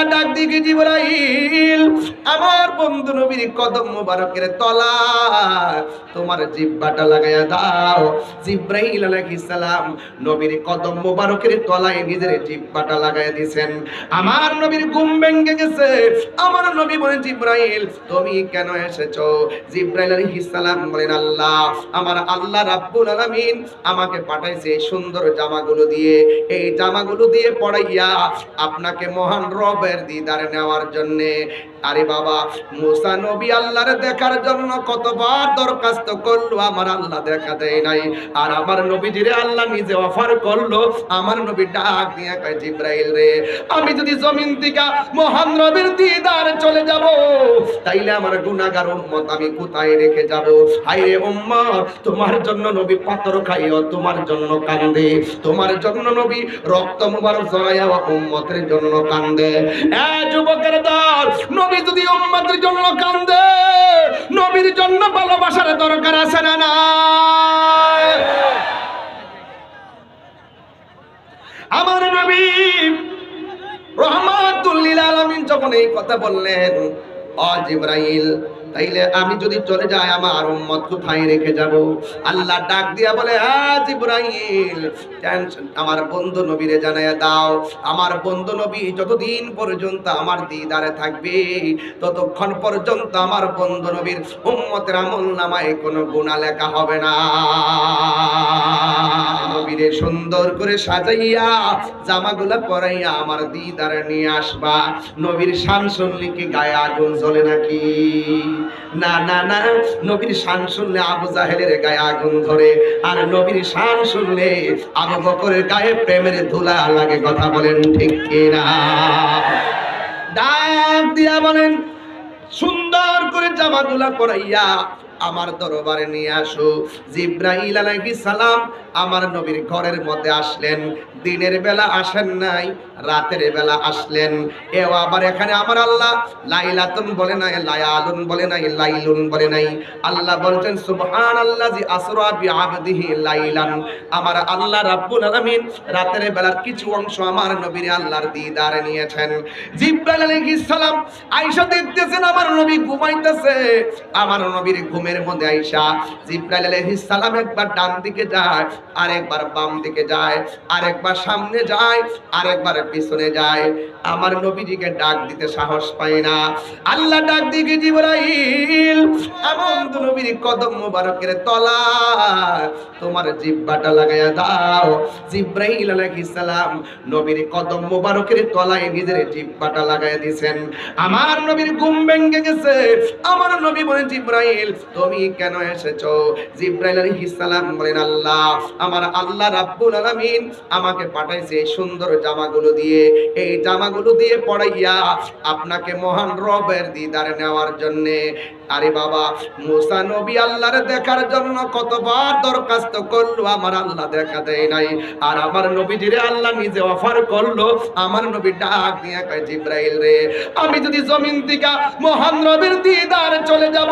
আল্লাহ ডাক দিয়ে জিবরাইল আমার বন্ধু নবীর কদম মোবারকের তলায় তোমার জিহ্বাটা লাগায়া দাও। জিবরাইল আলাইহিস সালাম নবীর কদম মোবারকের তলায় নিজের জিহ্বাটা লাগায়া দিয়েছেন। আমার নবীর ঘুম ভেঙে গেছে। আমার নবী বলেন জিবরাইল তুমি কেন এসেছো? জিবরাইল আলাইহিস সালাম বলেন আল্লাহ আমার আল্লাহ রাব্বুল আলামিন আমাকে পাঠাইছে এই সুন্দর জামাগুলো দিয়ে, এই জামাগুলো দিয়ে পড়াইয়া আপনাকে মহান রবের দিদার নেওয়ার জন্য। আরে বাবা মুসা নবী আল্লাহর দেখার জন্য কতবার দরখাস্ত করলো, আমার আল্লাহ দেখা দেয় নাই। আর আমার নবীজিরে আল্লাহ নিজে অফার করলো। আমার নবী ডাক দিয়ে কয় জিবরাইল রে আমি যদি জমিন থেকে মহান রবের দিদার চলে যাব তাইলে আমার গুনাহগার উম্মত আমি কোথায় রেখে যাব? হায়রে উম্মত তোমার জন্য নবী পাথর খাইও তোমার জন্য কান্দে, তোমার জন্য নবী রক্ত মুবারক ঝরাইয়া উম্মতের জন্য কান্দে। এ যুবকের দল নবী যদি উম্মতের জন্য কান্দে নবীর জন্য ভালোবাসার দরকার আছে না নাই? আমার নবী রহমাতুল লিল আলামিন যখন এই কথা বললেন ও জিবরাইল তাইলে আমি যদি চলে যাই আমার উম্মত কোথায় রেখে যাব? আল্লাহ ডাক দিয়া বলে হ্যাঁ জিবরাইল টেনশন আমার বন্ধু নবীরে জানায়া দাও আমার বন্ধু নবী যতদিন পর্যন্ত আমার দিদারে থাকবে ততক্ষণ পর্যন্ত আমার বন্ধু নবীর উম্মতের আমলনামায় কোনো গুনাহ লেখা হবে না। নবীরে সুন্দর করে সাজাইয়া জামাগুলা পরাইয়া আমার দিদারে নিয়ে আসবা। নবীর শান শুনলে কি গায়ে আগুন জ্বলে নাকি? না না না, নবীর শান শুনলে আবু জাহেলের গায়ে আগুন ধরে, আর নবীর শান শুনলে আবু বকরের গায়ে প্রেমের ধুলা লাগে। কথা বলেন ঠিক কিনা? ডাক দিয়া বলেন সুন্দর করে জামাগুলা পরাইয়া আমার দরবারে নিয়ে আসো। জিবরাইল আলাইহিস সালাম আমার নবীর ঘরের মধ্যে আসলেন। দিনের বেলা আসেন নাই, রাতের বেলা আসলেন। এও আবার এখানে আমার আল্লাহ লাইলাতুন বলে নাই, লায়ালুন বলে নাই, লাইলুন বলে নাই। আল্লাহ বলছেন সুবহানাল্লাযী আসরা বিআবদিহি লাইলান। আমার আল্লাহ রাব্বুল আলামিন রাতের বেলার কিছু অংশ আমার নবীর আল্লাহর দিদারে নিয়েছেন। জিবরাইল আলাইহিস সালাম আয়েশা দেখতেছেন আমার নবী ঘুমাইতেছে। আমার নবীর ঘুমের মধ্যে আয়েশা জিবরাইল আলাইহিস সালাম একবার ডান দিকে যায়, আরেকবার বাম দিকে যায়, আরেকবার সামনে যায়, আরেকবার পিছনে যায়। আমার নবীজিকে ডাক দিতে সাহস পায় না। আল্লাহ ডাক দিয়ে জিবরাইল আমার নবীর কদম মোবারকের তলায় তোমার জিহ্বাটা লাগায়া দাও। জিবরাইল আলাইহিস সালাম নবীর কদম মোবারকের তলায় নিজের জিহ্বাটা লাগায়া দিয়েছেন। আমার নবীর ঘুম ভেঙে গেছে। আমার নবী বলেন জিবরাইল তুমি কেন এসেছো? জিবরাইল আলাইহিস সালাম বলেন আল্লাহ আমার আল্লাহ রাব্বুল আলামিন আমাকে পাঠাইছে এই সুন্দর জামাগুলো দিয়ে, এই জামাগুলো দিয়ে পড়াইয়া আপনাকে মহান রবের দিদার নেওয়ার জন্য। আরে বাবা মুসা নবী আল্লাহর দেখার জন্য কতবার দরখাস্ত করলো, আমার আল্লাহ দেখা দেয় নাই। আর আমার নবীজিরে আল্লাহ নিজে অফার করলো। আমার নবী ডাক দিয়ে কয় জিবরাইল রে আমি যদি জমিন থেকে মহান রবের দিদার চলে যাব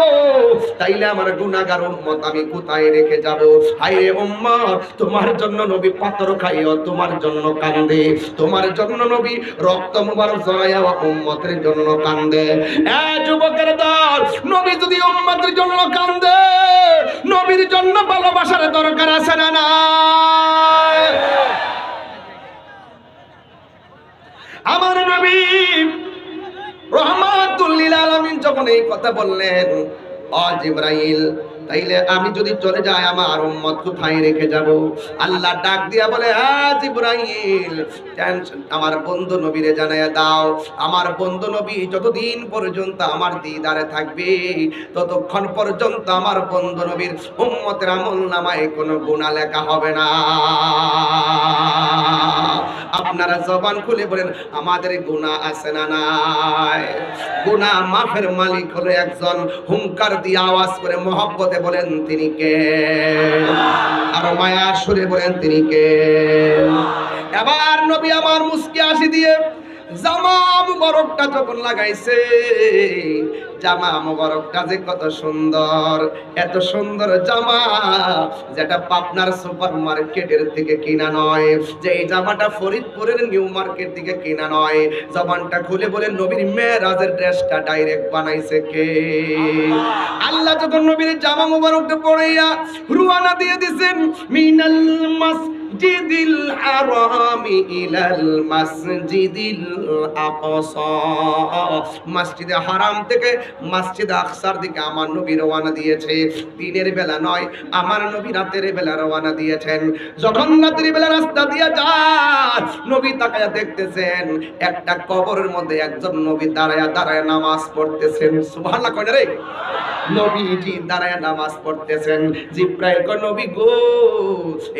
তাইলে আমার গুনাহগার উম্মত আমি কোথায় রেখে যাব? হায়রে উম্মত তোমার জন্য নবী পাথর খাইও তোমার জন্য কান্দে, তোমার জন্য নবী রক্ত মুবারক ঝরাইয়া উম্মতের জন্য কান্দে। এ যুবকের দল নবী যদি উম্মতের জন্য কান্দে নবীর জন্য ভালোবাসার দরকার আছে না নাই? আমার নবী রহমাতুল লিল আলামিন যখন এই কথা বললেন ও জিবরাইল তাইলে আমি যদি চলে যাই আমার উম্মত কোথায় রেখে যাব? আল্লাহ ডাক দিয়া বলে হ্যাঁ জিবরাইল টেনশন আমার বন্ধু নবীরে জানায়া দাও আমার বন্ধু নবী যতদিন পর্যন্ত আমার দিদারে থাকবে ততক্ষণ পর্যন্ত আমার বন্ধু নবীর উম্মতের আমলনামায় কোনো গুনাহ লেখা হবে না। আপনারা জবান খুলে বলেন আমাদের গুনাহ আছে না নাই? গুনাহ মাফের মালিক হলো একজন। হুঙ্কার দিয়ে আওয়াজ করে মহব্বতে বলেন তিনি কে? আর মায়ার সুরে বলেন তিনি কে? এবার নবী আমার মুস্কি হাসি দিয়ে জামা মুবারকটা যখন লাগাইছে, জামা মুবারকটা যে কত সুন্দর, এত সুন্দর জামা যেটা পাবনার সুপার মার্কেটের থেকে কিনা নয়, যে এই জামাটা ফরিদপুরের নিউ মার্কেট থেকে কিনা নয়। জবানটা খুলে বলে নবীর মেরাজের ড্রেসটা ডাইরেক্ট বানাইছে কে? আল্লাহ যখন নবীর জামা মুবারকটা পরাইয়া রুয়ানা দিয়ে দিয়েছেন মিনাল মাসজিদিল হারামি ইলাল মাসজিদিল আকসা, মসজিদে হারাম থেকে মসজিদে আকসার দিকে আমার নবী রওনা দিয়েছে। দিনের বেলা নয়, আমার নবী রাতের বেলা রওনা দিয়েছেন। যখন রাতের বেলা রাস্তা দিয়ে যায়, নবী তাকায়া দেখতেছেন একটা কবরের মধ্যে একজন নবী দাঁড়ায়া দাঁড়ায়া নামাজ পড়তেছেন। সুবহানাল্লাহ কয় না রে? নবীজি দাঁড়ায় নামাজ পড়তেছেন। জিব্রাইল কয় নবী গো,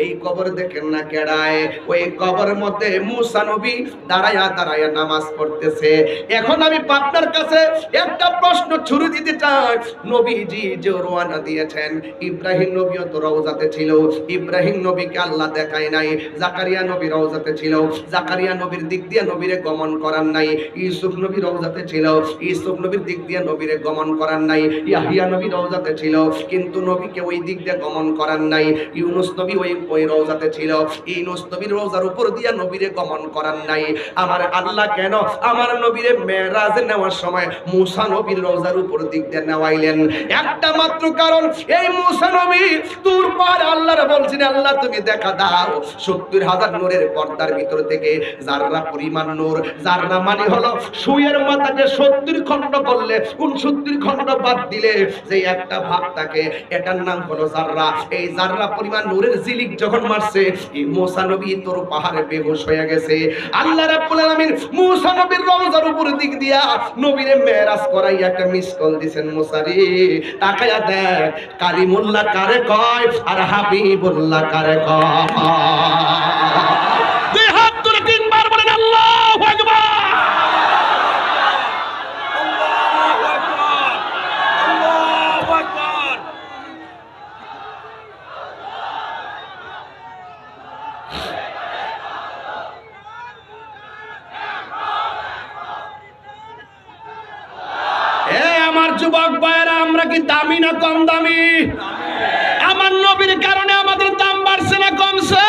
এই কবর দেখেন না কেড়ায়? ওই কবরের মধ্যে মুসা নবী দাঁড়ায়া দাঁড়ায়া নামাজ পড়তেছে। এখন আমি আপনার কাছে একটা প্রশ্ন ছুড়ে দিতে চাই। নবীজি যে রওনা দিয়েছেন, ইব্রাহিম নবীও তো রওজাতে ছিল। ইব্রাহিম নবীকে আল্লাহ দেখায় নাই। জাকারিয়া নবী রওজাতে ছিল, জাকারিয়া নবীর দিক দিয়ে নবীরে গমন করার নাই। ইউসুফ নবী রওজাতে ছিল, ইউসুফ নবীর দিক দিয়ে নবীরে গমন করার নাই। ইয়াহিয়া নবী রওজাতে ছিল, কিন্তু নবীকে ওই দিক দিয়ে গমন করার নাই। ইউনুস নবী ওই রওজাতে ছিল, ইউনুস নবীর রওজার উপর দিয়ে নবীরে গমন করার নাই। আমার আল্লাহ কেন আমার নবীরে মেরাজে নেওয়ার সময় মুসা নবীর রওজার উপর দিক দিয়ে নেওয়াইলেন? একটা মাত্র কারণ, এই মুসা নবী তুর পাহাড়ে আল্লাহরে বলছেন আল্লাহ তুমি দেখা দাও ৭০,০০০ নূরের পর্দার ভিতর থেকে যাররা পরিমাণ নূর। যাররা মানে হলো সুয়ের মাথাকে ৭০ খণ্ড করলে ৬৯ খণ্ড বাদ দিলে যে একটা ভাগ থাকে, এটার নাম হলো জাররা। এই জাররা পরিমাণ নূরের জিলিক যখন মারছে, এই মুসা নবী তোর পাহাড়ে বেহুশ হয়ে গেছে। আল্লাহ রাব্বুল আলামিন মুসা নবীর রওজার উপর দিক দিয়া নবীরে মেরাজ করাইয়া একটা মিস কল দিবেন। মুসা রে তাকায়া দেখ, কালিমুল্লাহ কারে কয় আর হাবিবুল্লাহ কারে কয়? দুই হাত তুলে তিনবার বলেন আল্লাহু আকবার। যুবক ভাইরা, আমরা কি দামি না কম দামি? আমার নবীর কারণে আমাদের দাম বাড়ছে না কমছে?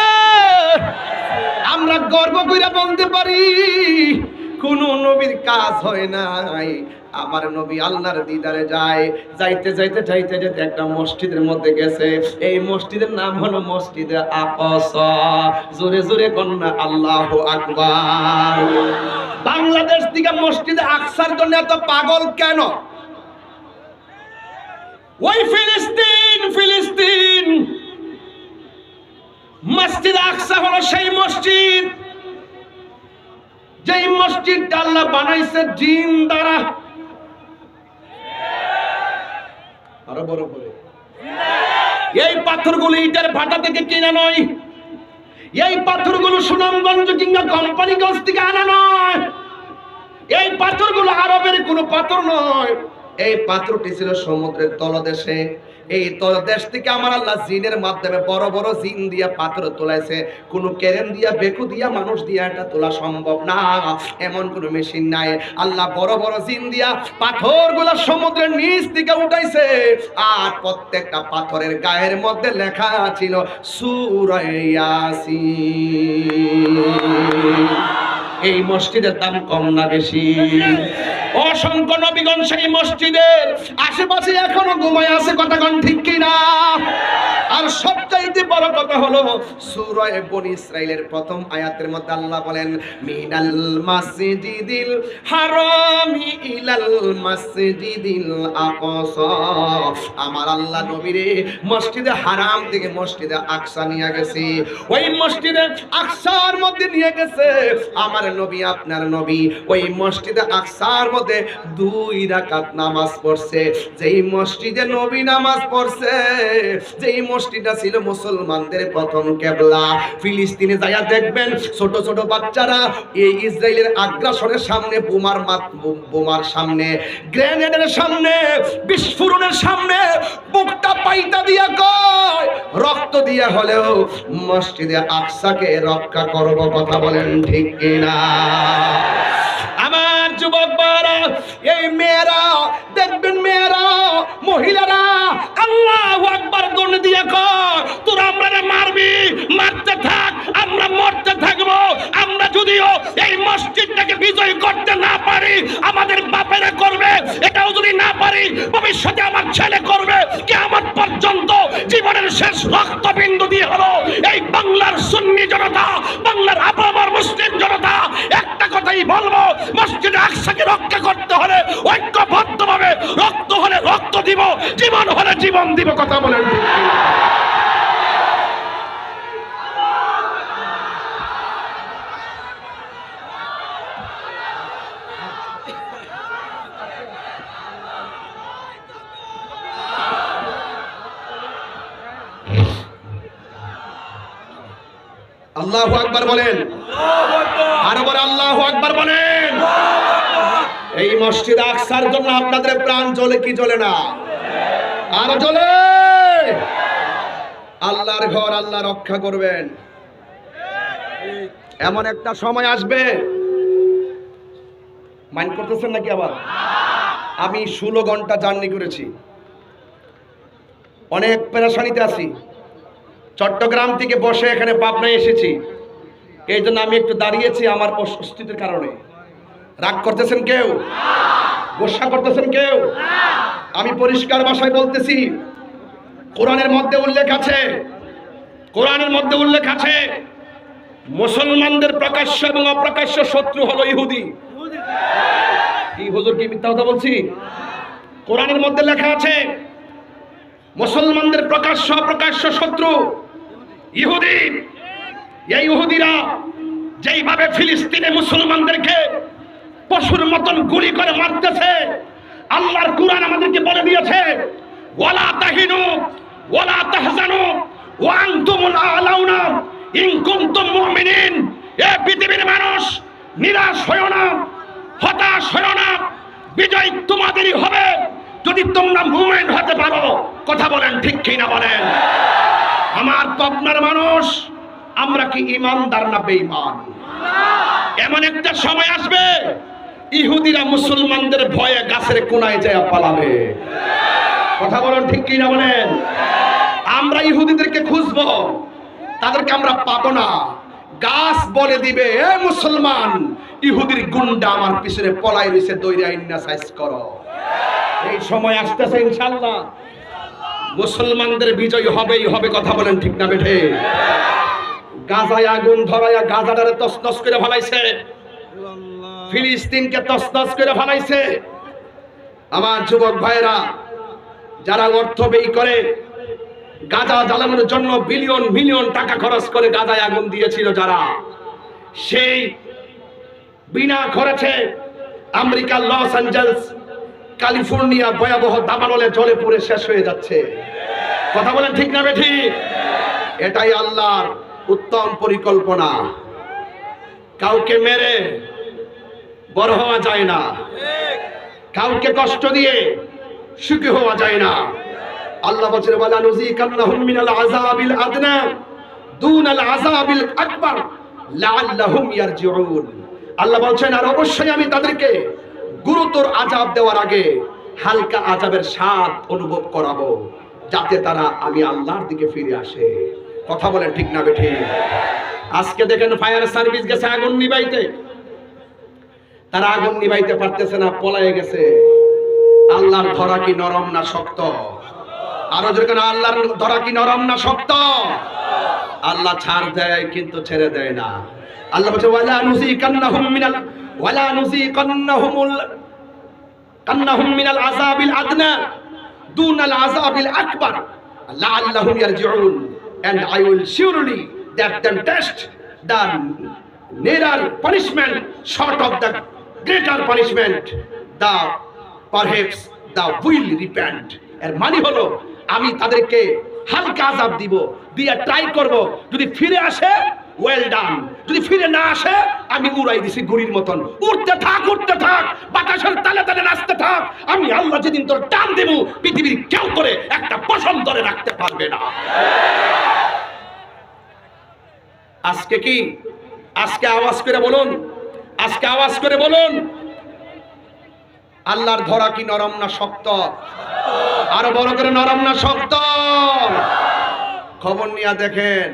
আমরা গর্ব করে বলতে পারি কোন নবীর কাজ হয় নাই। আমার নবী আল্লাহর দিদারে যায়, যাইতে যাইতে যাইতে যাইতে একটা মসজিদের মধ্যে গেছে। এই মসজিদের নাম হলো মসজিদে আকসা। জোরে জোরে কন্যা আল্লাহু আকবার। বাংলাদেশ থেকে মসজিদে আকসার জন্য এত পাগল কেন? ওই ফিলিস্তিন মসজিদ আকসা হলো সেই মসজিদ, যেই মসজিদটা আল্লাহ বানাইছে জিন দ্বারা। আরো বড় করে, এই পাথরগুলো ইটের ভাটা থেকে কিনা নয়, এই পাথরগুলো সুনামগঞ্জ কিংবা কোম্পানিগঞ্জ থেকে আনা নয়, এই পাথরগুলো আরবের কোনো পাথর নয়। এই পাথরটি ছিল সমুদ্রের তলদেশে। এই তলদেশ থেকে আমার আল্লাহ জিনের মাধ্যমে বড় বড় জিন দিয়া পাথর তোলাইছে। কোনো কেরেন দিয়া বেকু দিয়া মানুষ দিয়া এটা তোলা সম্ভব না, এমন কোনো মেশিন নাই। আল্লাহ বড় বড় জিন দিয়া পাথরগুলা সমুদ্রের নিচ থেকে উঠাইছে। আর প্রত্যেকটা পাথরের গায়ের মধ্যে লেখা ছিল সূরা ইয়াসিন। এই মসজিদের দাম কম না বেশি? অসংখ্য নবীগণ সেই মসজিদের আশেপাশে এখনো ঘুমায় আছে, কথা কোন ঠিক কিনা? আর সবচাইতে বড় কথা হলো সূরা বনী ইসরাইলের প্রথম আয়াতের মধ্যে আল্লাহ বলেন মিনাল মাসজিদিল হারামি ইলাল মাসজিদিল আকসা। আমার আল্লাহ নবীরে মসজিদে হারাম থেকে মসজিদে আকসা নিয়ে গেছে। ওই মসজিদে আকসার মধ্যে নিয়ে গেছে আমার নবী, আপনার নবী। ওই মসজিদে আকসার মধ্যে 2 রাকাত নামাজ পড়ছে। যেই মসজিদে নবী নামাজ পড়ছে, যেই মসজিদটা ছিল মুসলমানদের প্রথম কিবলা। ফিলিস্তিনে যাইয়া দেখবেন ছোট ছোট বাচ্চারা এই ইসরায়েলের আগ্রাসনের সামনে, বোমার সামনে, গ্রেনেডের সামনে, বিস্ফোরণের সামনে বুকটা পাইতা দিয়া কয় রক্ত দিয়া হলেও মসজিদে আকসাকে রক্ষা করব। কথা বলেন ঠিক কিনা? যুবক ভাইরা, এই মেয়েরা দেখবেন, মেয়েরা মহিলারা আল্লাহু আকবার দৌড় দিয়ে কয়, তোরা আমরা মারবি, মারতে থাক, আমরা মরতে থাকবো। আমরা যদিও এই মসজিদটাকে বিজয় করতে না পারি, আমাদের বাপেরা করবে, এটাও যদি না পারি ভবিষ্যতে আমার ছেলে করবে। কিয়ামত পর্যন্ত জীবনের শেষ রক্তবিন্দু দিয়ে হলো এই বাংলার সুন্নি জনতা, বাংলার আপামর মুসলিম জনতা একটা কথাই বলবো, মসজিদে আকসাকে রক্ষা করতে হলে ঐক্যবদ্ধভাবে, রক্ত হলে রক্ত দিব, জীবন হলে জীবন দিব। কথা বলেন ঠিক কি? আল্লাহু আকবার বলেন, আরো বলে আল্লাহু আকবার বলেন। এই মসজিদ আকসার জন্য আপনাদের প্রাণ জ্বলে কি জ্বলে না? আরো জ্বলে। আল্লাহর ঘর আল্লাহ রক্ষা করবেন। এমন একটা সময় আসবে, মাইন্ড করতেছেন নাকি আবার? আমি 16 ঘন্টা জার্নি করেছি, অনেক পেরেশানিতে আছি। চট্টগ্রাম থেকে বসে এখানে পাবনায় এসেছি, এই জন্য আমি একটু দাঁড়িয়েছি আমার অস্তিত্বের কারণে। রাগ করতেছেন কেউ? গোসা করতেছেন কেউ? আমি পরিষ্কার ভাষায় বলতেছি, কোরআনের মধ্যে উল্লেখ আছে, কোরআনের মধ্যে উল্লেখ আছে মুসলমানদের প্রকাশ্য এবং অপ্রকাশ্য শত্রু হলো ইহুদি। কি হুজুর, কি মিথ্যা কথা বলছি? কোরআনের মধ্যে লেখা আছে মুসলমানদের প্রকাশ্য অপ্রকাশ্য শত্রু ইহুদি। এই ইহুদিরা যেইভাবে ফিলিস্তিনে মুসলমানদেরকে পশুর মতন গুলি করে মারতেছে, আল্লাহর কুরআন আমাদেরকে বলে দিয়েছে, ওয়ালা তাহিনু ওয়ালা তাহজানু ওয়া আনতুমুল আ'লাউনা ইন কুনতুম মুমিনিন। এ পৃথিবীর মানুষ, নিরাশ হয়ো না, হতাশ হয়ো না, বিজয় তোমাদেরই হবে যদি তোমরা মুমিন হতে পারো। কথা বলেন ঠিক কি না বলেন? আমার পাবনার মানুষ, আমরা কি ইমানদার না বেঈমান? এমন একটা সময় আসবে ইহুদিরা মুসলমানদের ভয়ে গাছের কোনায় যায় পালাবে। কথা বলেন ঠিক কি না বলেন? আমরা ইহুদিদেরকে খুঁজবো, তাদেরকে আমরা পাবো না। গাছ বলে দিবে, এ মুসলমান, ইহুদির গুন্ডা আমার পিছনে পলাই রয়েছে, দইরা ইন্না সাইজ করো। এই সময় আসতেছে ইনশাআল্লাহ, মুসলমানদের বিজয় হবেই হবে। কথা বলেন ঠিক না বেঠে? গাজায় আগুন ধরায়া গাজাটারে তছনছ করে ফেলাইছে, ফিলিস্তিনকে তছনছ করে ফেলাইছে। আমার যুবক ভাইরা, যারা অর্থ ব্যয় করে গাজা জ্বালানোর জন্য বিলিয়ন মিলিয়ন টাকা খরচ করে গাজায় আগুন দিয়েছিল, যারা সেই বিনা খরচে আমেরিকার লস অ্যাঞ্জেলস, ক্যালিফোর্নিয়া ভয়াবহ দাবানলে জলে পুড়ে শেষ হয়ে যাচ্ছে। কথা বলেন ঠিক না বেঠিক? এটাই আল্লাহর উত্তম পরিকল্পনা। কাউকে মেরে বড় হওয়া যায় না, কাউকে কষ্ট দিয়ে সুখী হওয়া যায় না। আল্লাহ বলেন, ওয়ালা নুযিকান্নাহুম মিনাল আযাবিল আদনা দুনাল আযাবিল আকবার লাআল্লাহুম ইয়ারজিউন। আল্লাহ বলছেন, আর অবশ্যই আমি তাদেরকে গুরুতর আযাব দেওয়ার আগে হালকা আযাবের স্বাদ অনুভব করাবো, যাতে তারা আমি আল্লাহর দিকে ফিরে আসে। কথা বলেন ঠিক না বেঠিক? আজকে দেখেন ফায়ার সার্ভিস গেছে আগুন নিভাইতে, তারা আগুন নিভাইতে পারতেছে না, পলায়ে গেছে। আল্লাহর ধরা কি নরম না শক্ত? আরো যেখানে আল্লাহর ধরা কি নরম না শক্ত? আল্লাহ ছাড় দেয় কিন্তু ছেড়ে দেয় না। আল্লাহ বলছে, ওয়ালা নুযিকান্নাহুম মিনাল আযাবিল আদনা দুনাল আযাবিল আকবার লাআল্লাহুম ইয়ারজিউন, and I will surely that them test the nearer punishment short of the greater punishment, the perhaps the will repent. এর মানে হলো আমি তাদেরকে হালকা আযাব দিব, দিয়ে ট্রাই করব, যদি ফিরে আসে ওয়েল ডান, যদি ফিরে না আসে আমি উড়াই দিছি গুড়ির মতন। উড়তে থাক, উড়তে থাক, বাতাসের তালে তালে নাচতে থাক। আমি আল্লাহ যেদিন তোর টান দেব, পৃথিবীর কেউ করে একটা পশম ধরে রাখতে পারবে না। আজকে কি? আজকে আওয়াজ করে বলুন, আজকে আওয়াজ করে বলুন, আল্লাহর ধরা কি নরম না শক্ত? আরো বড় করে, নরম না শক্ত? খবর নিয়ে দেখেন,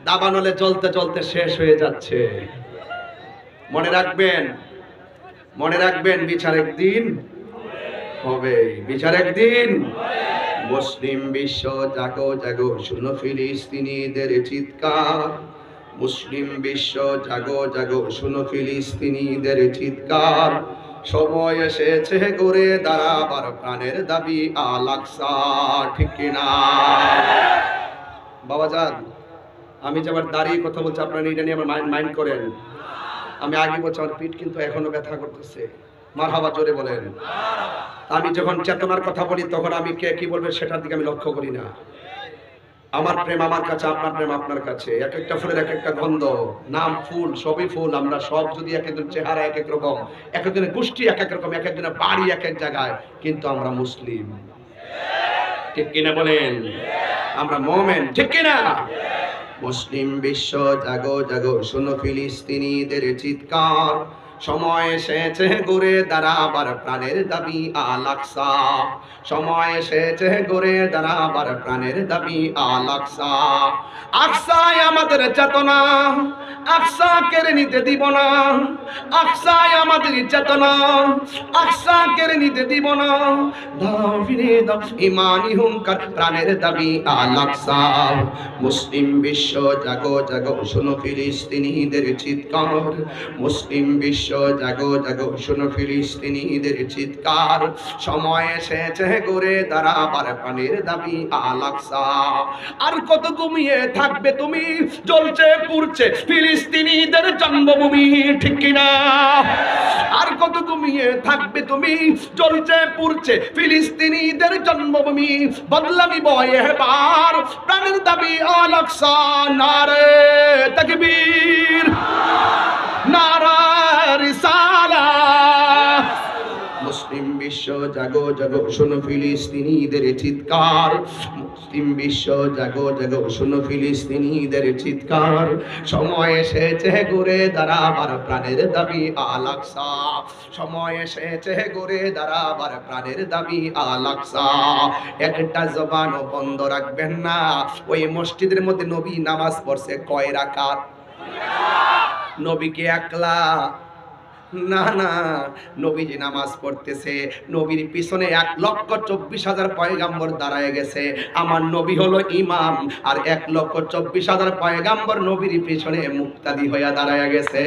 দাবানলে চলতে চলতে শেষ হয়ে যাচ্ছে। মনে রাখবেন, মনে রাখবেন, বিচার একদিন হবে, বিচার একদিন। মুসলিম বিশ্ব জাগো জাগো, শুনো ফিলিস্তিনিদের চিৎকার। মুসলিম বিশ্ব জাগো জাগো, শুনো ফিলিস্তিনিদের চিৎকার। সময় এসেছে গড়ে দাঁড়াবার প্রাণের দাবি আল আকসা, ঠিক কিনা? বাবাজান, আমি যে আবার দাঁড়িয়ে কথা বলছি, আপনারা এটা নিয়ে আমার মাইন্ড করেন। আমি আগে বলছি, আমার পিঠ কিন্তু এখনো ব্যথা করতেছে। মারহাবা, জোরে বলেন। আমি যখন চেতনার কথা বলি তখন আমি কে কি বলবে সেটার দিকে আমি লক্ষ্য করি না। আমার প্রেম আমার কাছে, আপনার প্রেম আপনার কাছে। এক একটা ফুলের এক একটা গন্ধ, নাম ফুল, সবই ফুল। আমরা সব যদি এক একজন চেহারা এক এক রকম, এক একজনের গোষ্ঠী এক এক রকম, এক একজনের বাড়ি এক এক জায়গায়, কিন্তু আমরা মুসলিম, ঠিক কিনা বলেন? আমরা মোমেন, ঠিক কিনা? মুসলিম বিশ্ব জাগো জাগো, শোনো ফিলিস্তিনিদের চিৎকার। সময় এসেছে গড়ে দাঁড়াবার প্রাণের দাবি আল আকসা। সময় এসেছে গড়ে দাঁড়াবার প্রাণের দাবি আল আকসা। আকসায় আমাদের চেতনা, আকসা কেড়ে নিতে দিব না। আকসায় আমাদের চেতনা, আকসা কেড়ে নিতে দিব না। দাও ফিরে দাও ইমানি হুঙ্কার, প্রাণের দাবি আল আকসা। মুসলিম বিশ্ব জাগো জাগো, শোনো ফিলিস্তিনিদের চিৎকার। মুসলিম বিশ্ব জাগো জাগো, শোনো ফিলিস্তিনিদের চিৎকার। সময় এসেছে গড়ে দাঁড়াবার প্রাণের দাবি আল আকসা। আর কত ঘুমিয়ে থাকবে তুমি, জ্বলছে পুড়ছে ফিলিস্তিনিদের জন্মভূমি, ঠিক কিনা? আর কত ঘুমিয়ে থাকবে তুমি, জ্বলছে পুড়ছে ফিলিস্তিনিদের জন্মভূমি। বদলামি বয়ে বার প্রাণের দাবি আল আকসা। নারে তাকবীর, নারা রিসালাত। মুসলিম বিশ্ব জাগো জাগো, শোনো ফিলিস্তিনিদের চিৎকার। মুসলিম বিশ্ব জাগো জাগো, শোনো ফিলিস্তিনিদের চিৎকার। সময় এসেছে গড়ে দাঁড়াবার প্রাণের দাবি আল আকসা। সময় এসেছে গড়ে দাঁড়াবার প্রাণের দাবি আল আকসা। একটা জবানও বন্ধ রাখবেন না। ওই মসজিদের মধ্যে নবী নামাজ পড়ছে কয় রাকাত? নবীকে একলা না না, নবীজি নামাজ পড়তেছে, নবীর পিছনে 1,24,000 পয়গাম্বর দাঁড়ায় গেছে। আমার নবী হলো ইমাম, আর 1,24,000 পয়গাম্বর নবীর পিছনে মুক্তাদি হইয়া দাঁড়ায় গেছে।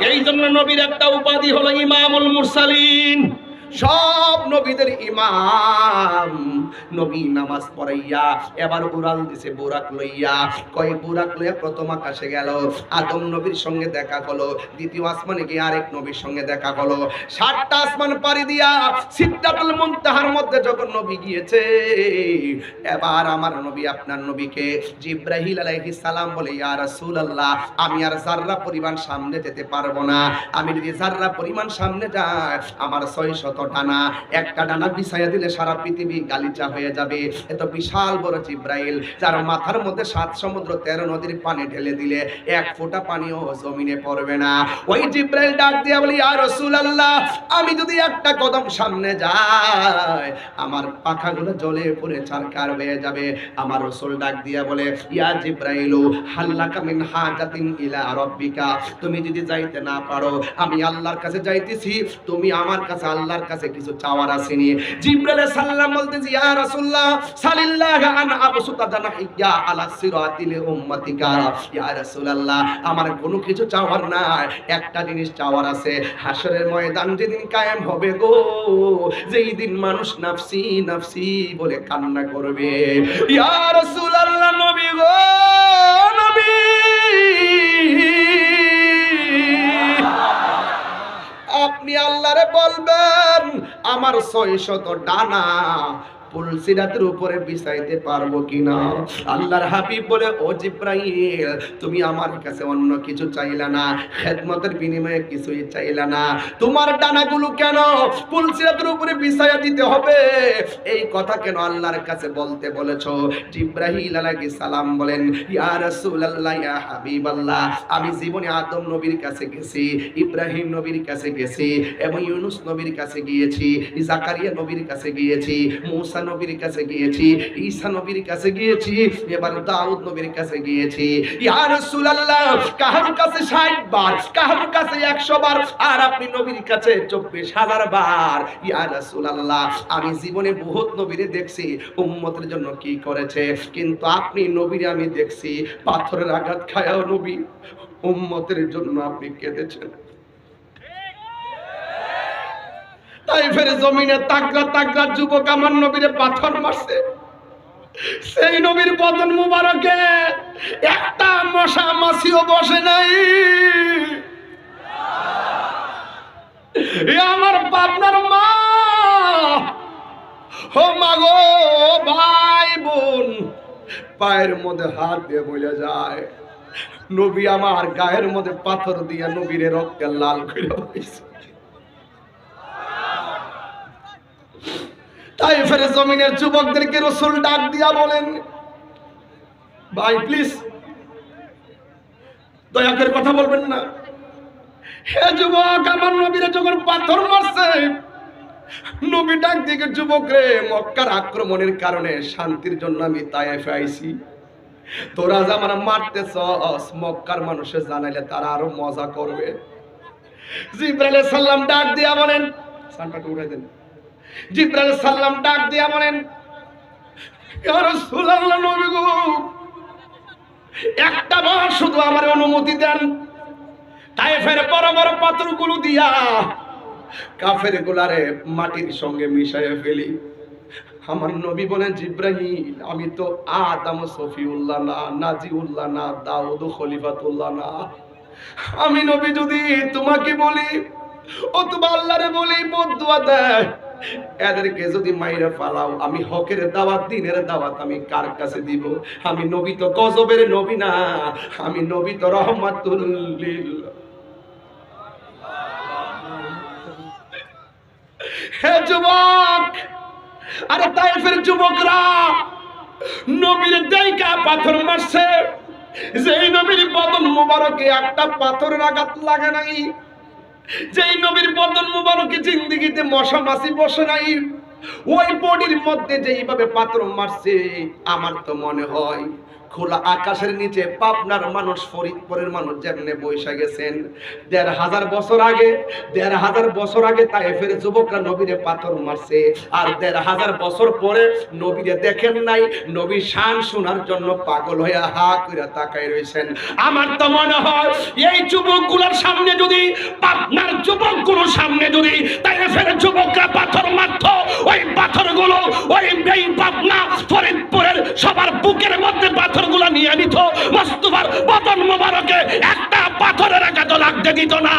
এই জন্য নবীর একটা উপাধি হলো ইমামুল মুরসালিন, সব নবীদের ইমাম। নবী নামাজ পড়াইয়া এবার উড়াল দিছে বুরাক লইয়া। কয় বুরাক লইয়া প্রথম আকাশে গেল, আদম নবীর সঙ্গে দেখা হলো। দ্বিতীয় আসমানে গিয়ে আরেক নবীর সঙ্গে দেখা হলো। 7টা আসমান পাড়ি দিয়া সিদরাতুল মুনতাহার মধ্যে যখন নবী গিয়েছে, এবার আমার নবী আপনার নবীকে জিবরাইল আলাইহিস সালাম বলে, ইয়া রাসূলুল্লাহ, আমি আর যাররা পরিমাণ সামনে যেতে পারবো না। আমি যদি যাররা পরিমাণ সামনে যাই, আমার 600 ডানা, একটা ডানা বিছাইয়া দিলে সারা পৃথিবী গালিচা হয়ে যাবে। এত বিশাল বড় জিবরাইল, যার মাথার মধ্যে 7 সমুদ্র 13 নদীর পানি ঢেলে দিলে 1 ফোঁটা পানিও জমিনে পড়বে না। ওই জিবরাইল ডাক দিয়া বলি, ইয়া রাসূলুল্লাহ, আমি যদি একটা কদম সামনে যাই, আমার পাখাগুলো জ্বলে পুড়ে ছারখার হয়ে যাবে। আমার রাসূল ডাক দিয়া বলে, ইয়া জিবরাইল, হাল্লাকা মিন হাজাতিন ইলা রাব্বিকা, তুমি যদি যাইতে না পারো, আমি আল্লাহর কাছে যাইতেছি, তুমি আমার কাছে আল্লাহর কাছে কিছু চাওয়ার আসেনি। জিবরাইল সাল্লাম বলতেছি, ইয়া রাসূলুল্লাহ, সাল্লাল্লাহু আন আবসুতা জানাহিয়া আলা সিরাতিল উম্মাতিকা। ইয়া রাসূলুল্লাহ, আমার কোনো কিছু চাওয়ার নাই, একটা জিনিস চাওয়ার আছে। হাসরের ময়দান যেদিন কায়েম হবে গো, যেই দিন মানুষ নাফসি নাফসি বলে কান্না করবে। ইয়া রাসূলুল্লাহ, নবী গো, নবী, আপনি আল্লাহরে বলবেন, আমার 600 ডানা পুলসিরাতের উপরে বিছাইতে পারবো কিনা? আল্লাহর হাবিব বলে, ও জিব্রাইল, তুমি আমার কাছে অন্য কিছু চাইলা না, খেদমতের বিনিময়ে কিছুই চাইলা না, তোমার ডানাগুলো কেন পুলসিরাতের উপরে বিছাইয়া দিতে হবে, এই কথা কেন আল্লাহর কাছে বলতে বলেছো? জিব্রাইল আলাইহিস সালাম বলেন, ইয়া রাসূলুল্লাহ, ইয়া হাবিবাল্লাহ, আমি জীবনে আদম নবীর কাছে গেছি, ইব্রাহিম নবীর কাছে গেছি, এবং ইউনুস নবীর কাছে গিয়েছি, জাকারিয়া নবীর কাছে গিয়েছি, মূসা নবীর কাছে গিয়েছি, ঈসা নবীর কাছে গিয়েছি, এবার দাউদ নবীর কাছে গিয়েছি। ইয়া রাসূলুল্লাহ, কাহার কাছে 60 বার, কাহার কাছে 100 বার, আর আপনি নবীর কাছে 24,000 বার। ইয়া রাসূলুল্লাহ, আমি জীবনে বহুত নবীরে দেখছি উম্মতের জন্য কি করেছে, কিন্তু আপনি নবীরে আমি দেখছি পাথরের আঘাত খায়াও নবী উম্মতের জন্য আপনি কেঁদেছেন। তাইফের জমিনে তাগড়া তাগড়া যুবক আমার নবীরে পাথর মারছে, সেই নবীর বদন মুবারকে একটা মশা মাছিও বসে নাই। আমার পাবনার মা, ও মাগো ভাই বোন, পায়ের মধ্যে হাত দিয়ে বলে যায়, নবী আমার গায়ের মধ্যে পাথর দিয়া নবীরে রক্তে লাল করে হয়েছে। তাইফের জমিনের যুবকদেরকে রাসূল ডাক দিয়া বলেন, ভাই প্লিজ দয়া করে কথা বলবেন না। হে যুবক, আমার নবীরে যখন পাথর মারছে, নবী ডাক দিকে, যুবক রে, মক্কার আক্রমণের কারণে শান্তির জন্য আমি তায়েফে আইছি, তোরা যে আমার মারতেছস, মক্কার মানুষে জানাইলে তারা আরো মজা করবে। জিবরাইল সাল্লাম ডাক দিয়া বলেন, সানটাকে উঠাই দেন। জিবরাইল সাল্লাম ডাক দিয়া বলেন, ইয়া রাসূলুল্লাহ, নবী গো, একটা বার শুধু আমার অনুমতি দেন, তায়েফের বড় বড় পাথরগুলো দিয়া কাফের গুলারে মাটির সঙ্গে মিশাইয়া ফেলি। আমার নবী বলেন, জিব্রাইল, আমি তো আদম সফিউল্লাহ না, নাজিউল্লাহ না, দাউদ খলিফাতুল্লাহ না। আমি নবী যদি তোমাকে বলি, ও তোমার আল্লাহরে বলি, বদদুয়া দেয়, এদেরকে যদি মাইরা ফালাও, আমি হকের দাওয়াত, দ্বীনের দাওয়াত আমি কার কাছে দিব? আমি নবী তো গজবের নবী না, আমি নবী তো রহমাতুল লিল। হে যুবক, আরে তায়েফের যুবকরা নবীর দাইকা পাথর মারছে, যেই নবীর বদন মুবারকে একটা পাথরের আঘাত লাগে নাই, যেই নবীর বদন মুবারকে জিন্দেগিতে মশা মাছি বসে নাই, ওই বডির মধ্যে যেইভাবে পাথর মারছে, আমার তো মনে হয় খোলা আকাশের নিচে পাবনার মানুষ, ফরিদপুরের মানুষ যেমনে বৈশা গেছেন ১,৫০০ বছর আগে, ১,৫০০ বছর আগে তায়েফের যুবকরা নবীরে পাথর মারছে, আর ১,৫০০ বছর পরে নবীরে দেখেন নাই, নবীর শান শোনার জন্য পাগল হয়ে হা করে তাকায় রয়েছেন। আমার তো মনে হয় এই যুবকগুলোর সামনে যদি, পাবনার যুবকগুলোর সামনে যদি তায়েফের যুবকরা পাথর মারত, ওই পাথরগুলো ওই পাবনা ফরিদপুরের সবার বুকের মধ্যে পাথরগুলো নিয়ে নিত, মুস্তাফার বদন মোবারকে একটা পাথরের আঘাত লাগতে দিত না।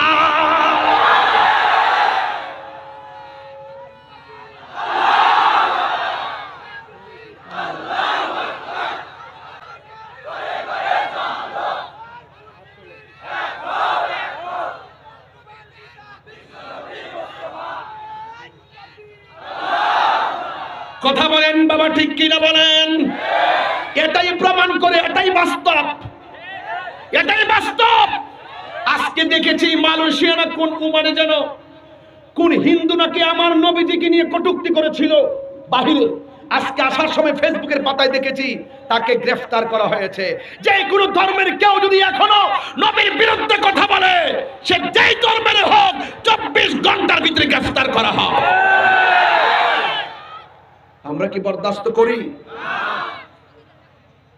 কথা বলেন বাবা, ঠিক কিনা বলেন? এটাই প্রমাণ করে, এটাই বাস্তব, এটাই বাস্তব। আজকে দেখেছি মালয়েশিয়া না কোন কুমারে যেন, কোন হিন্দু নাকি আমার নবীজিকে নিয়ে কটূক্তি করেছিল বাহিরে, আজকে আসার সময় ফেসবুকের পাতায় দেখেছি তাকে গ্রেফতার করা হয়েছে। যে কোনো ধর্মের কেউ যদি এখনো নবীর বিরুদ্ধে কথা বলে, সে যেই ধর্মের হোক, 24 ঘন্টার ভিতরে গ্রেফতার করা হয়। আমরা কি বরদাস্ত করি?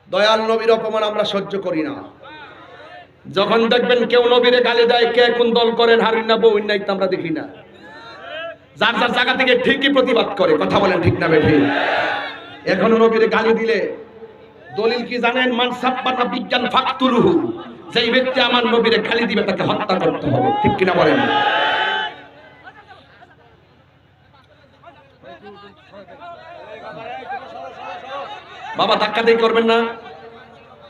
দয়াল নবীর অপমান আমরা সহ্য করি না। যখন দেখবেন কেউ নবীরে গালি দেয়, কে কোন দল করেন, হারিন না বউন নাই, আমরা দেখি না। যার যার জায়গা থেকে ঠিকই প্রতিবাদ করে। কথা বলেন ঠিক না বেঠিক? এখনো নবীরে গালি দিলে দলিল কি জানেন? মান সাব্বানা বিজ্ঞান ফাকতুলুহু, যেই ব্যক্তি আমার নবীরে গালি দিবে তাকে হত্যা করতে হবে। ঠিক কিনা বলেন? বাবা ধাক্কাধাক্কি করবেন না।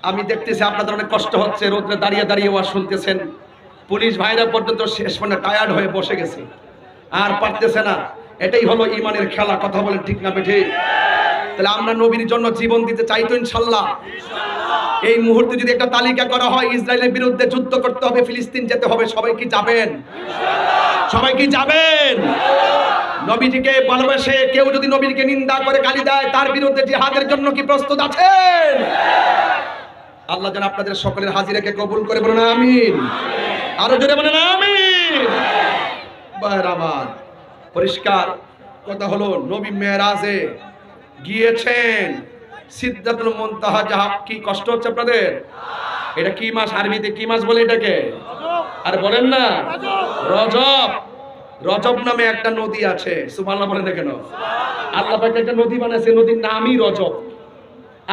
আমি দেখতেছি আপনাদের অনেক কষ্ট হচ্ছে, রোদ্রে দাঁড়িয়ে দাঁড়িয়ে ওয়াজ শুনতেছেন। পুলিশ ভাইরা পর্যন্ত শেষ মানে টায়ার্ড হয়ে বসে গেছে, আর পারতেছে না। এটাই হলো ইমানের খেলা। কথা বলেন ঠিক না বেঠিক? তাহলে আমরা নবীর জন্য জীবন দিতে চাই তো ইনশাল্লাহ? এই মুহূর্তে যদি একটা তালিকা করা হয়, ইসরায়েলের বিরুদ্ধে যুদ্ধ করতে হবে, ফিলিস্তিন যেতে হবে, সবাই কি যাবেন? সবাই কি যাবেন? নবীজিকে ভালোবাসে কেউ যদি নবীকে নিন্দা করে গালি দেয়, তার বিরুদ্ধে জিহাদের জন্য কি প্রস্তুত আছেন? আল্লাহ যেন আপনাদের সকলের হাজিরাকে কবুল করে, বলুন আমিন। আরো জোরে বলেন আমিন। ভাইরা আমার, পরিষ্কার কথা হলো, নবী মেরাজে গিয়েছেন। সিদরাতুল মুনতাহা, যাহা কি কষ্ট হচ্ছে আপনাদের? এটা কি মাস? আরবিতে কি মাস বলে এটাকে? আর বলেন না, রজব। রজব নামে একটা নদী আছে। সুবহানাল্লাহ বলেন না কেন? আল্লাহ পাক একটা নদী বানাইছে, নদীর নামই রজব।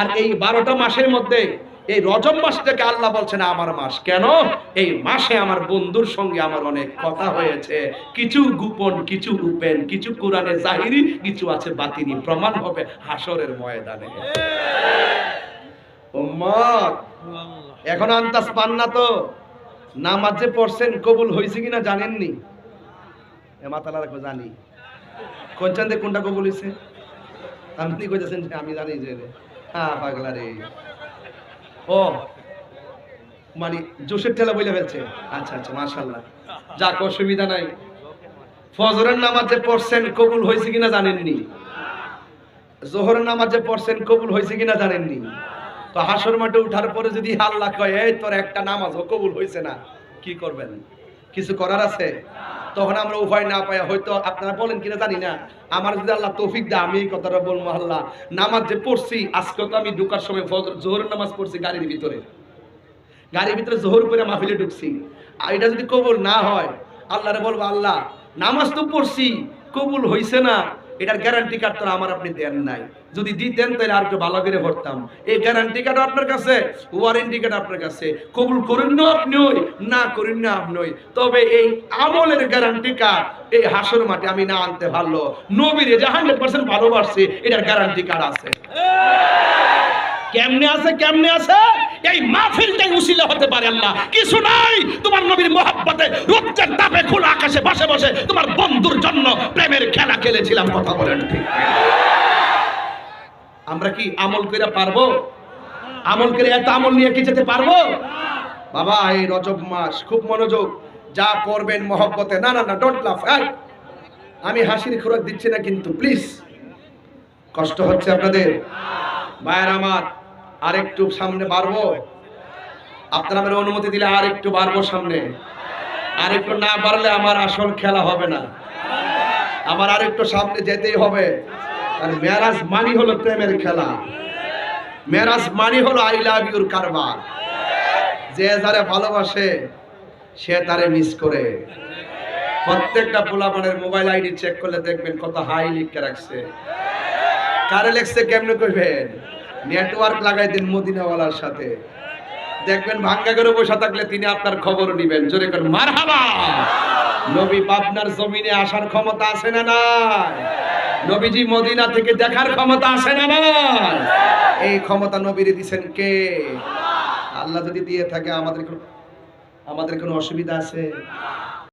আর এই 12টা মাসের মধ্যে এই রজব মাসটাকে আল্লাহ বলছেন আমার মাস। কেন? এই মাসে আমার বন্ধুর সঙ্গে আমার অনেক কথা হয়েছে, কিছু গোপন, কিছু ওপেন, কিছু কোরআনে জাহিরি, কিছু আছে বাতিনি, প্রমাণ হবে হাসরের ময়দানে। উম্মত এখন আন্তাজ পান না তো? নামাজ যে পড়ছেন কবুল হয়েছে কিনা জানেননি? এ মাতালা রাখো, জানি কোনখান থেকে কোনটা কবুল হয়েছে। আপনি কইতেছেন যে আমি জানি যে, হ্যাঁ পাগলা রে, ও মানে জোশের ঠেলা বইলে ফেলছে। আচ্ছা আচ্ছা, মাশাআল্লাহ, যাক অসুবিধা নাই। ফজরের নামাজ যে পড়ছেন কবুল হয়েছে কিনা জানেননি? জোহরের নামাজ যে পড়ছেন কবুল হয়েছে কিনা জানেননি? তো হাসর মাঠে উঠার পরে যদি আল্লাহ কয় এই তোর একটা নামাজও কবুল হয়েছে না, কি করবেন? কিছু করার আছে? তখন আমরা উপায় না পাই, হয়তো আপনারা বলেন কিনা জানি না, আমার যদি আল্লাহ তৌফিক দেয় আমি এই কথাটা বলবো, আল্লাহ নামাজ যে পড়ছি আজকে, তো আমি ঢুকার সময় জোহরের নামাজ পড়ছি গাড়ির ভিতরে, জোহর করে মাহফিলে ঢুকছি। আর এটা যদি কবুল না হয়, আল্লাহরে বলবো আল্লাহ নামাজ তো পড়ছি কবুল হইছে না, এটার গ্যারান্টি কার্ড তো আমার আপনি দেন নাই। যদি দিতেন তাহলে আর একটু ভালো করে পড়তাম। এই গ্যারান্টি কার্ড আপনার কাছে, ওয়ারেন্টি কার্ড আপনার কাছে, কবুল করেন না আপনি, না করেন না আপনি। তবে এই আমলের গ্যারান্টি কার্ড এই হাসর মাঠে আমি না আনতে পারলো, নবীরে যে 100% ভালোবাসছে এটার গ্যারান্টি কার্ড আছে। কেমনে আছে? কেমনে আছে? এই মাহফিলটাই উসিলা হতে পারে। আল্লাহ কিছু নাই, তোমার নবীর মহব্বতে রোদের তাপে খোলা আকাশে বসে বসে তোমার বন্ধুর জন্য প্রেমের খেলা খেলেছিলাম। কথা বলেন ঠিক? আমরা কি আমল করে পারবো? আমল করে এত আমল নিয়ে কি যেতে পারবো? বাবা এই রজব মাস খুব মনোযোগ, যা করবেন মহব্বতে। না না না, ডোন্ট লাফ। আমি হাসির খোরাক দিচ্ছি না কিন্তু প্লিজ, কষ্ট হচ্ছে আপনাদের। ভাইয়ের আমার, আরেকটু সামনে বাড়বো, আপনারা আমার অনুমতি দিলে আরেকটু বাড়বো সামনে। আরেকটু না বাড়লে আমার আসল খেলা হবে না, আমার আরেকটু সামনে যেতেই হবে। আর মেরাজ মানি হলো প্রেমের খেলা, মেরাজ মানি হলো আই লাভ ইউর কারবার। যে যারে ভালোবাসে সে তারে মিস করে। প্রত্যেকটা পোলাপানের মোবাইল আইডি চেক করলে দেখবেন কত হাই লিখে রাখছে। কারে লেখছে কেমনে কইবেন? নেটওয়ার্ক লাগাই দিন মদিনাওয়ালার সাথে, দেখবেন ভাঙ্গা করে বসে থাকলে তিনি আপনার খবর নিবেন। জোরে করে মারহাবা। নবী পাবনার জমিনে আসার ক্ষমতা আছে না নাই? নবীজি মদিনা থেকে দেখার ক্ষমতা আছে না নাই? এই ক্ষমতা নবীরে দিবেন কে? আল্লাহ যদি দিয়ে থাকে আমাদের কোনো অসুবিধা আছে?